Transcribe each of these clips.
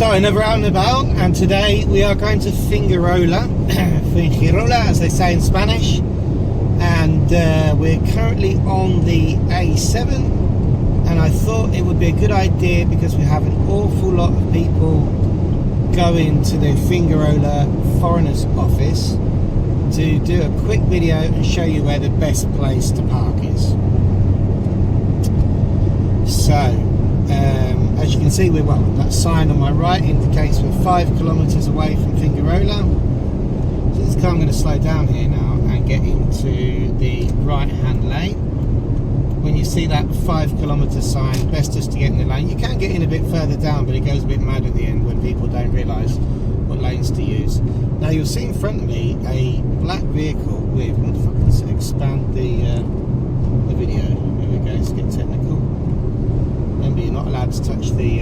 So another out and about, and today we are going to Fuengirola, Fuengirola as they say in Spanish, and we're currently on the A7, and I thought it would be a good idea because we have an awful lot of people going to the Fuengirola Foreigners Office to do a quick video and show you where the best place to park is. So as you can see, that sign on my right indicates we're 5 kilometers away from Fuengirola. So this car, I'm going to slow down here now and get into the right hand lane. When you see that 5 kilometer sign, best just to get in the lane. You can get in a bit further down, but it goes a bit mad at the end when people don't realise what lanes to use. Now you'll see in front of me a black vehicle with, if I can expand the video. Here we go, let's get technical. Remember, you're not allowed to touch the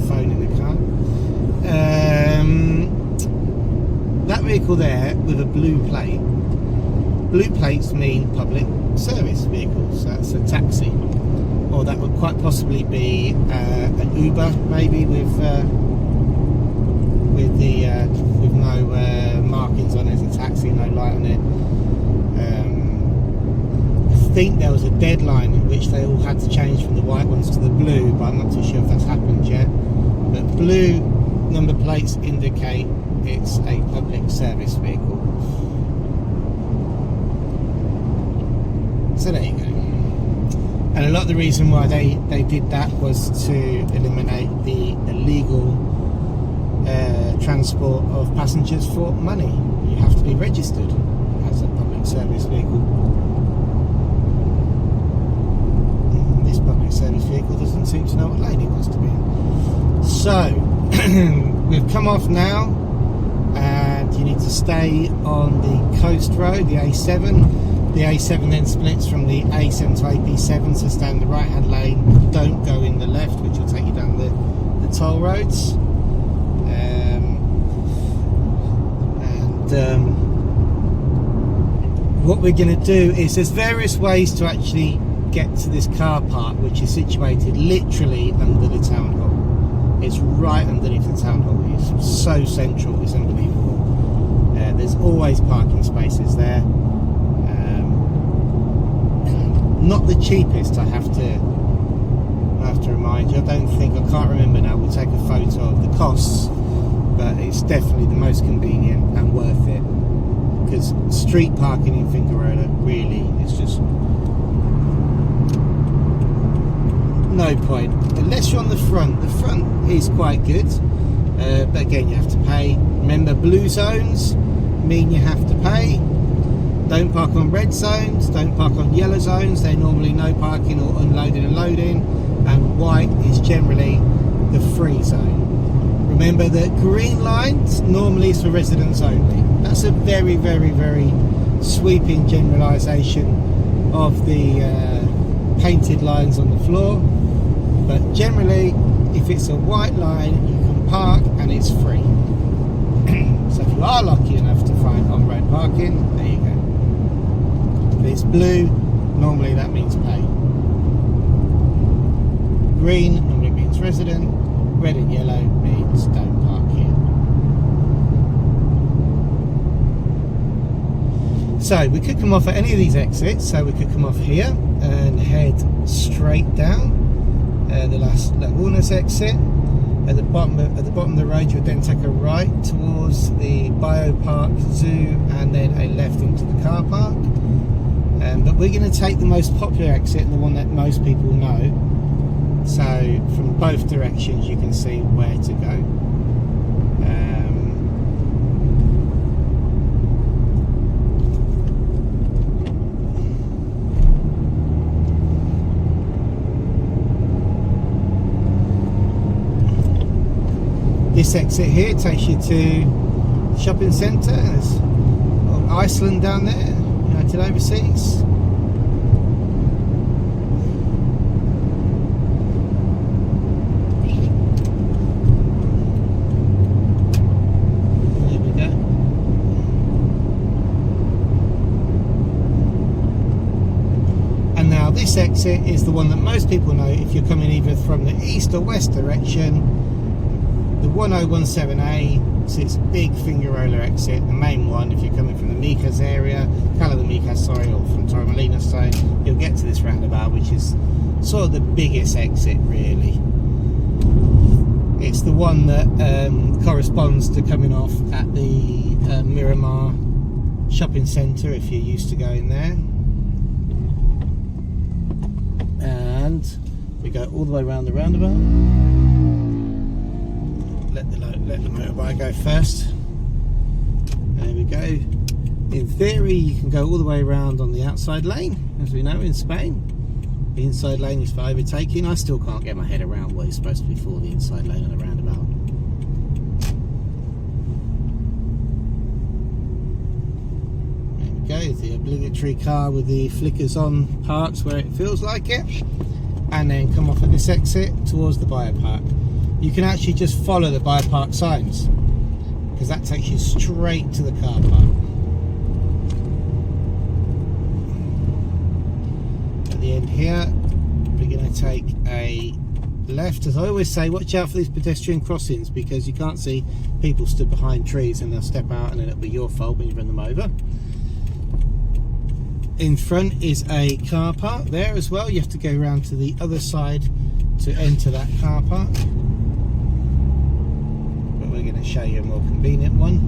phone in the car. That vehicle there with a blue plate. Blue plates mean public service vehicles. So that's a taxi, or that would quite possibly be an Uber, maybe with no markings on it as a taxi, no light on it. I think there was a deadline in which they all had to change from the white ones to the blue, but I'm not too sure if that's happened yet. But blue number plates indicate it's a public service vehicle. So there you go. And a lot of the reason why they did that was to eliminate the illegal transport of passengers for money. You have to be registered as a public service vehicle. This public service vehicle doesn't seem to know what lane it wants to be in. So we've come off now, and you need to stay on the coast road, the A7. The A7 then splits from the A7 to AP7, so stay in the right hand lane, don't go in the left, which will take you down the toll roads. What we're going to do is, there's various ways to actually get to this car park, which is situated literally under the town hall. It's right underneath the town hall. It's so central, it's unbelievable. There's always parking spaces there. Not the cheapest, I have to remind you. I can't remember now. We'll take a photo of the costs, but it's definitely the most convenient and worth it, because street parking in Fuengirola really is just no point unless you're on the front. The front is quite good, but again, you have to pay. Remember, blue zones mean you have to pay. Don't park on red zones, don't park on yellow zones. They're normally no parking or unloading and loading, and white is generally the free zone. Remember that green lines normally is for residents only. That's a very, very, very sweeping generalisation of the painted lines on the floor, but generally if it's a white line you can park and it's free. So if you are lucky enough to find on-road parking, there you go. If it's blue, normally that means pay. Green normally means resident. Red and yellow means don't park here. So we could come off at any of these exits. So we could come off here and head straight down the last Lagunas exit. At the bottom of the road, you would then take a right towards the Biopark Zoo and then a left into the car park. But we're going to take the most popular exit, the one that most people know. So from both directions you can see where to go. This exit here takes you to the shopping centre. There's Iceland down there, United Overseas. This exit is the one that most people know if you're coming either from the east or west direction. The 1017A, so it's a big Fuengirola exit, the main one. If you're coming from the Micas area, Cala de Micas, sorry, or from Torremolinos zone, you'll get to this roundabout, which is sort of the biggest exit really. It's the one that corresponds to coming off at the Miramar shopping centre if you're used to going there. And we go all the way around the roundabout. Let the motorbike go first. There we go. In theory, you can go all the way around on the outside lane, as we know in Spain. The inside lane is for overtaking. I still can't get my head around what is supposed to be for the inside lane on a roundabout. There we go. The obligatory car with the flickers on parks where it feels like it, and then come off at this exit towards the biopark. You can actually just follow the biopark signs, because that takes you straight to the car park. At the end here, we're going to take a left. As I always say, watch out for these pedestrian crossings, because you can't see people stood behind trees and they'll step out and then it'll be your fault when you run them over. In front is a car park there as well. You have to go around to the other side to enter that car park. But we're going to show you a more convenient one.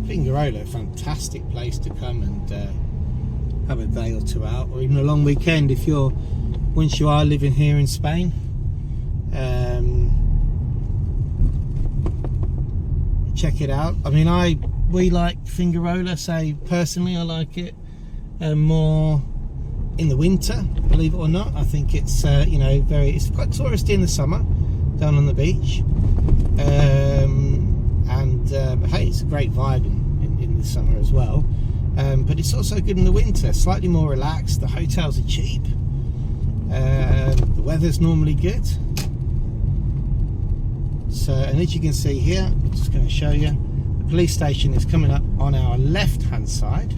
Fuengirola, fantastic place to come and have a day or two out, or even a long weekend if you're, once you are living here in Spain. Check it out. I mean, we like Fuengirola, say personally I like it more in the winter, believe it or not. I think it's you know, it's quite touristy in the summer down on the beach, but hey, it's a great vibe in the summer as well. But it's also good in the winter, slightly more relaxed. The hotels are cheap, the weather's normally good. So, and as you can see here, I'm just going to show you, the police station is coming up on our left hand side.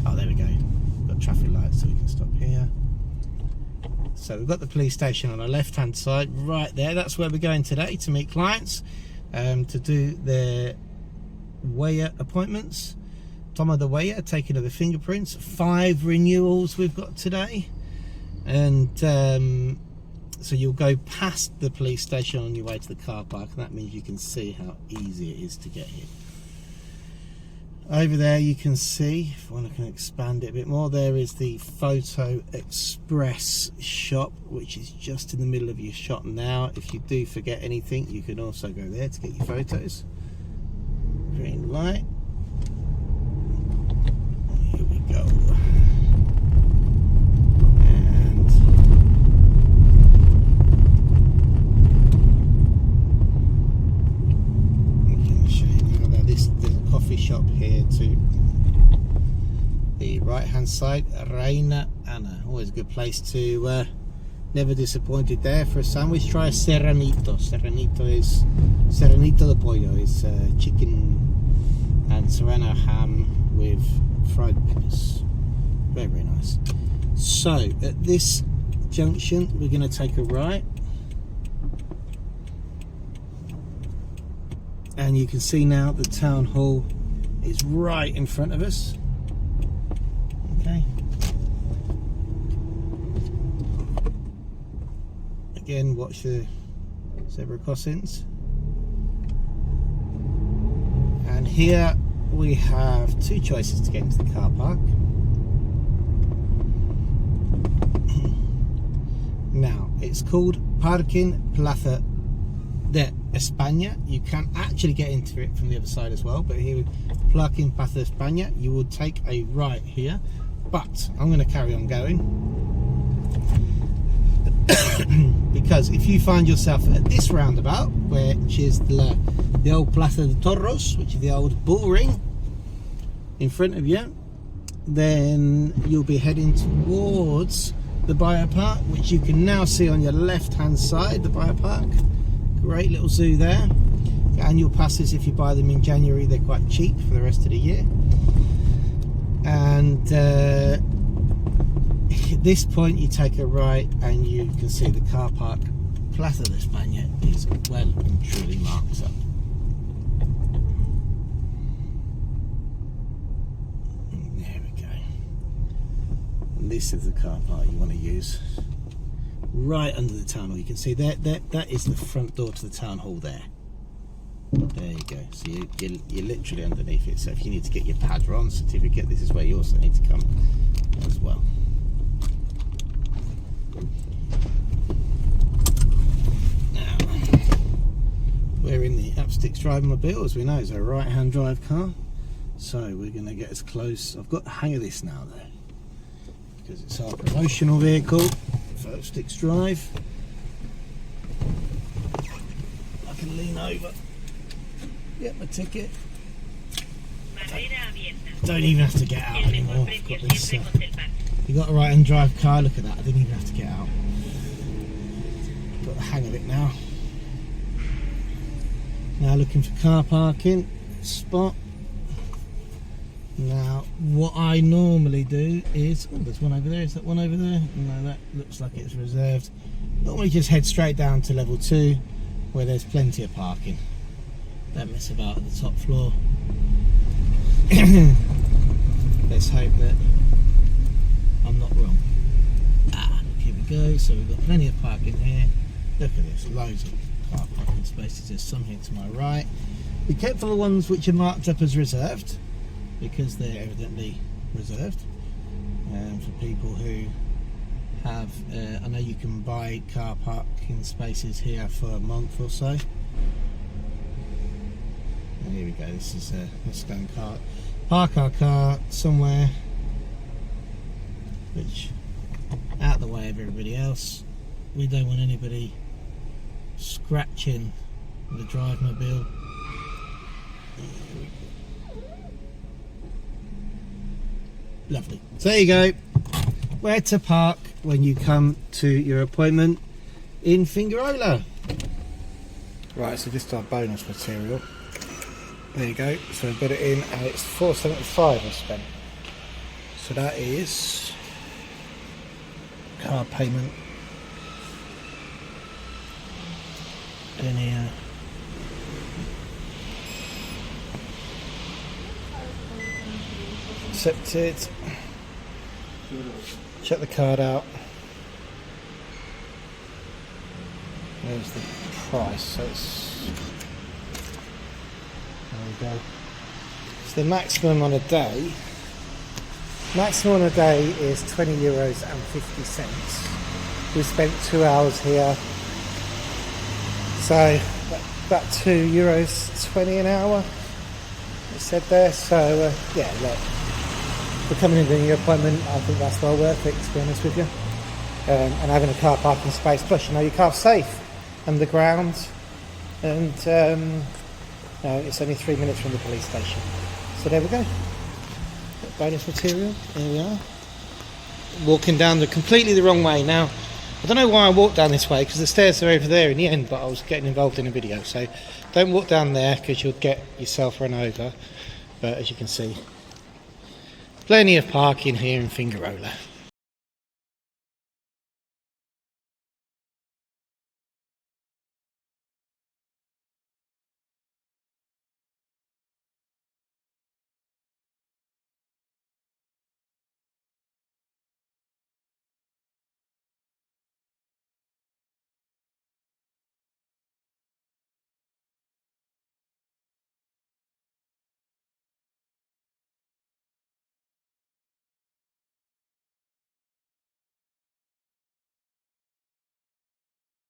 Oh, there we go, got traffic lights so we can stop here. So we've got the police station on our left hand side right there. That's where we're going today to meet clients, to do their Huella appointments. Toma de Huella, taking of the fingerprints. 5 renewals we've got today, and so you'll go past the police station on your way to the car park, and that means you can see how easy it is to get here. Over there you can see, if I can expand it a bit more, there is the Photo Express shop, which is just in the middle of your shot now. If you do forget anything, you can also go there to get your photos. Green light. Here we go. And I'm going to show you now that there's a coffee shop here to the right hand side. Reina Ana, always a good place to, never disappointed there for a sandwich. Try a serranito. Serranito de pollo is chicken and serrano ham with fried peppers. Very, very nice. So at this junction we're going to take a right, and you can see now the town hall is right in front of us. Okay, again, watch the zebra crossings. And here we have 2 choices to get into the car park. Now, it's called Parking Plaza de España. You can actually get into it from the other side as well, but here with Parking Plaza de España, you will take a right here. But I'm going to carry on going, because if you find yourself at this roundabout, which is the old Plaza de Toros, which is the old bull ring in front of you, then you'll be heading towards the biopark, which you can now see on your left hand side. The biopark, great little zoo there. Annual passes, if you buy them in January, they're quite cheap for the rest of the year. And at this point you take a right and you can see the car park. Plaza de España is well and truly marked up. There we go. And this is the car park you want to use. Right under the town hall. You can see that is the front door to the town hall there. There you go. So you're literally underneath it. So if you need to get your Padron certificate, this is where you also need to come as well. Now, we're in the Upsticks driving-mobile, as we know, it's a right-hand drive car. So we're going to get as close. I've got the hang of this now, though, because it's our promotional vehicle for Upsticks Drive. I can lean over. Get my ticket. Don't even have to get out anymore. I've got this. You got a right-hand drive car. Look at that. I didn't even have to get out. Got the hang of it now. Now looking for car parking spot. Now what I normally do is, oh, there's one over there. Is that one over there? No, that looks like it's reserved. Normally just head straight down to level 2, where there's plenty of parking. Don't mess about at the top floor. Let's hope that I'm not wrong. Here we go. So we've got plenty of parking here. Look at this, loads of car parking spaces. There's some here to my right. Be careful of the ones which are marked up as reserved, because they're evidently reserved for people who have. I know you can buy car parking spaces here for a month or so. And here we go, this is let's go and park our car somewhere which out the way of everybody else. We don't want anybody scratching the drive-mobile. Lovely. So there you go, where to park when you come to your appointment in Fuengirola. Right, so this is our bonus material. There you go, so we've got it in and it's $4.75 I spent. So that is card payment. Then here. Accepted. Check the card out. There's the price, so it's. There we go. So the maximum on a day. Maximum on a day is €20.50. We spent 2 hours here, so about €2.20 an hour. It said there. So yeah, look, for coming in doing your appointment, I think that's well worth it, to be honest with you. And having a car parking space, plus you know your car's safe underground, and it's only 3 minutes from the police station. So there we go. Bonus material. Here we are. Walking down completely the wrong way now. I don't know why I walked down this way, because the stairs are over there in the end, but I was getting involved in a video, so don't walk down there because you'll get yourself run over. But as you can see, plenty of parking here in Fuengirola.